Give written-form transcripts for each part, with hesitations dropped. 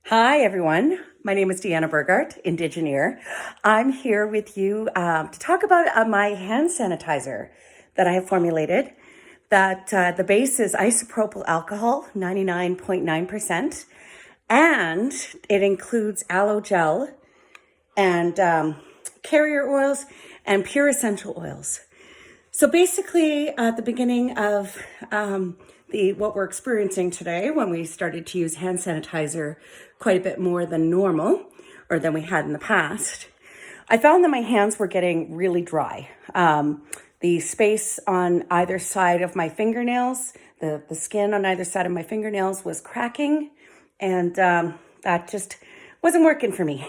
Hi, everyone. My name is Deanna Burgart, Indigeneered. I'm here with you to talk about my hand sanitizer that I have formulated. That the base is isopropyl alcohol, 99.9%, and it includes aloe gel and carrier oils and pure essential oils. So basically, at the beginning of what we're experiencing today, when we started to use hand sanitizer quite a bit more than normal, or than we had in the past, I found that my hands were getting really dry. The space on either side of my fingernails, the skin on either side of my fingernails was cracking, and that just wasn't working for me.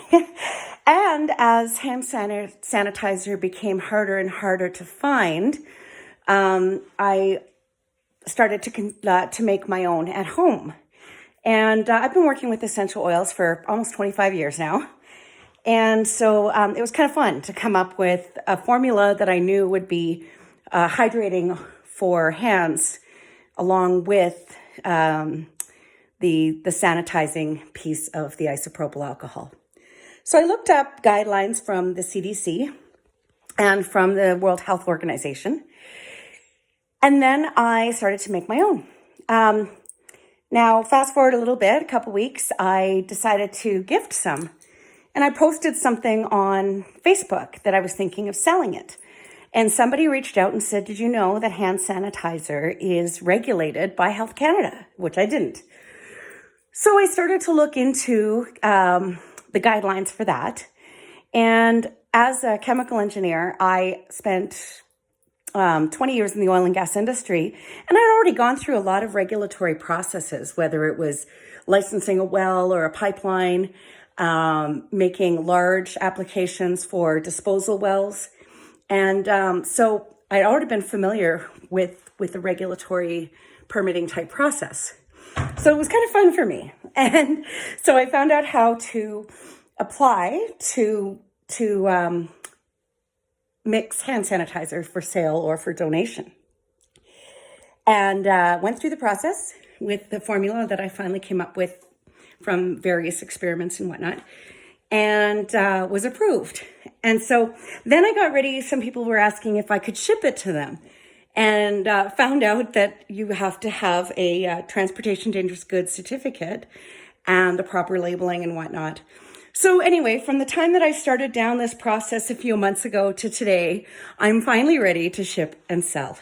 And as hand sanitizer became harder and harder to find, I started to make my own at home. And I've been working with essential oils for almost 25 years now. And so it was kind of fun to come up with a formula that I knew would be hydrating for hands, along with the sanitizing piece of the isopropyl alcohol. So I looked up guidelines from the CDC and from the World Health Organization. And then I started to make my own. Now, fast forward a little bit, a couple weeks, I decided to gift some. And I posted something on Facebook that I was thinking of selling it. And somebody reached out and said, did you know that hand sanitizer is regulated by Health Canada? Which I didn't. So I started to look into the guidelines for that. And as a chemical engineer, I spent 20 years in the oil and gas industry, and I'd already gone through a lot of regulatory processes, whether it was licensing a well or a pipeline, making large applications for disposal wells. And so I'd already been familiar with the regulatory permitting type process. So it was kind of fun for me. And so I found out how to apply to mix hand sanitizer for sale or for donation. And went through the process with the formula that I finally came up with from various experiments and whatnot, and was approved. And so then I got ready. Some people were asking if I could ship it to them, and found out that you have to have a transportation dangerous goods certificate and the proper labeling and whatnot. So anyway, from the time that I started down this process a few months ago to today, I'm finally ready to ship and sell.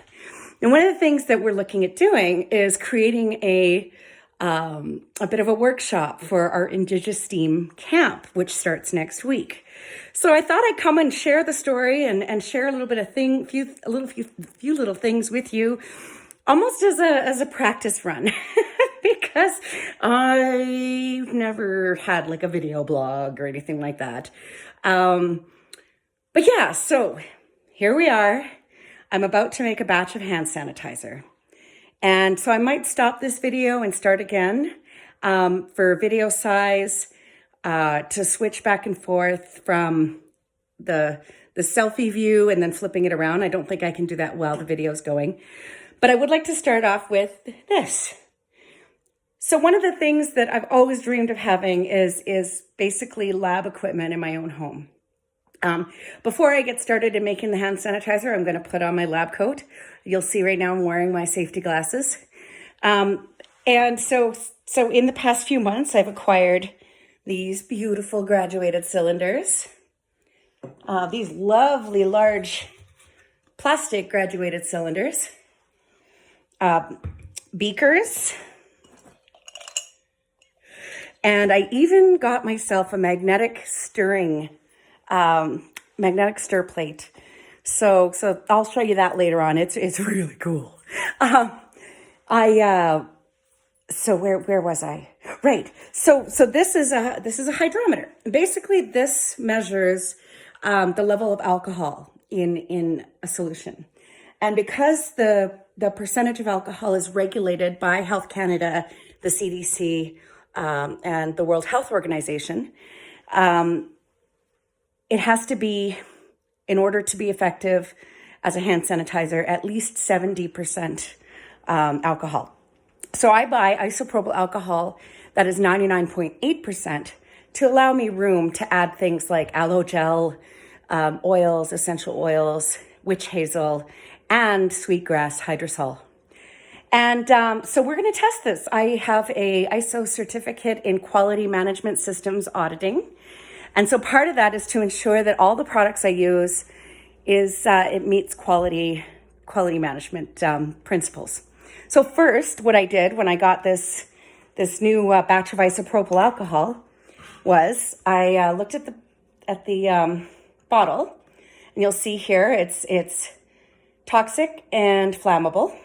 And one of the things that we're looking at doing is creating a bit of a workshop for our Indigenous STEAM camp, which starts next week. So I thought I'd come and share the story and share a little bit of few little things with you, almost as a practice run, because I've never had like a video blog or anything like that. But yeah, so here we are. I'm about to make a batch of hand sanitizer. And so I might stop this video and start again for video size, to switch back and forth from the selfie view and then flipping it around. I don't think I can do that while the video's going. But I would like to start off with this. So one of the things that I've always dreamed of having is basically lab equipment in my own home. Before I get started in making the hand sanitizer, I'm going to put on my lab coat. You'll see right now I'm wearing my safety glasses. And so in the past few months, I've acquired these beautiful graduated cylinders. These lovely large plastic graduated cylinders. Beakers. And I even got myself a magnetic stir plate. So I'll show you that later on. It's really cool. So where was I? Right. So this is a hydrometer. Basically, this measures the level of alcohol in a solution. And because the percentage of alcohol is regulated by Health Canada, the CDC, and the World Health Organization, it has to be, in order to be effective as a hand sanitizer, at least 70% alcohol. So I buy isopropyl alcohol that is 99.8% to allow me room to add things like aloe gel, oils, essential oils, witch hazel, and sweetgrass hydrosol. And so we're going to test this. I have a ISO certificate in quality management systems auditing. And so part of that is to ensure that all the products I use it meets quality management principles. So first, what I did when I got this new batch of isopropyl alcohol was I looked at the bottle, and you'll see here it's toxic and flammable.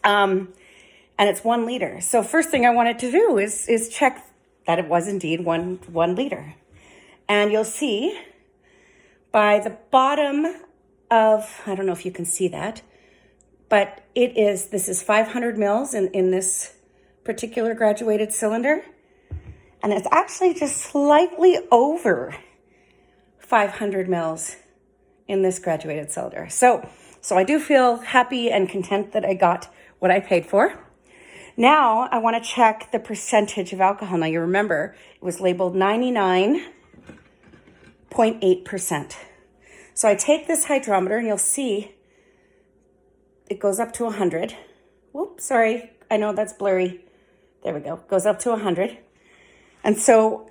And it's 1 liter. So first thing I wanted to do is check that it was indeed one liter. And you'll see by the bottom of, I don't know if you can see that, but this is 500 mils in this particular graduated cylinder. And it's actually just slightly over 500 mils in this graduated cylinder. So I do feel happy and content that I got what I paid for. Now I want to check the percentage of alcohol. Now you remember it was labeled 99.8%. So I take this hydrometer and you'll see it goes up to 100. Whoops, sorry. I know that's blurry. There we go. Goes up to 100. And so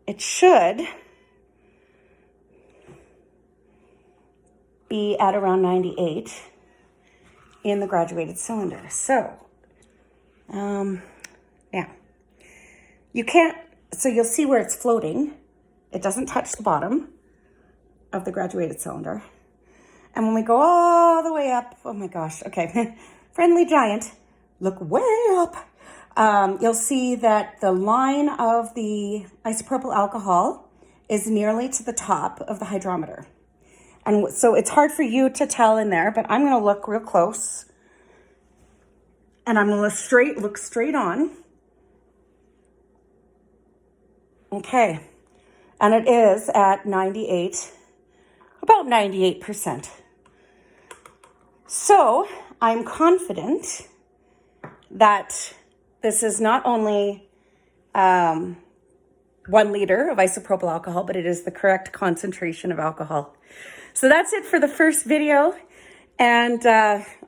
it should be at around 98 in the graduated cylinder. So, yeah. So you'll see where it's floating. It doesn't touch the bottom of the graduated cylinder. And when we go all the way up, oh my gosh, okay, friendly giant, look way up. You'll see that the line of the isopropyl alcohol is nearly to the top of the hydrometer. And so it's hard for you to tell in there, but I'm going to look real close. And I'm going to look straight on. Okay. And it is at about 98%. So I'm confident that this is not only 1 liter of isopropyl alcohol, but it is the correct concentration of alcohol. So that's it for the first video, and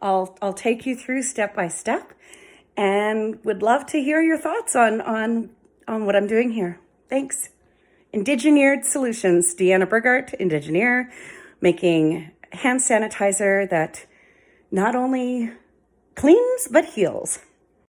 I'll take you through step by step, and would love to hear your thoughts on what I'm doing here. Thanks. Indigeneered Solutions, Deanna Burgart, Indigeneer, making hand sanitizer that not only cleans but heals.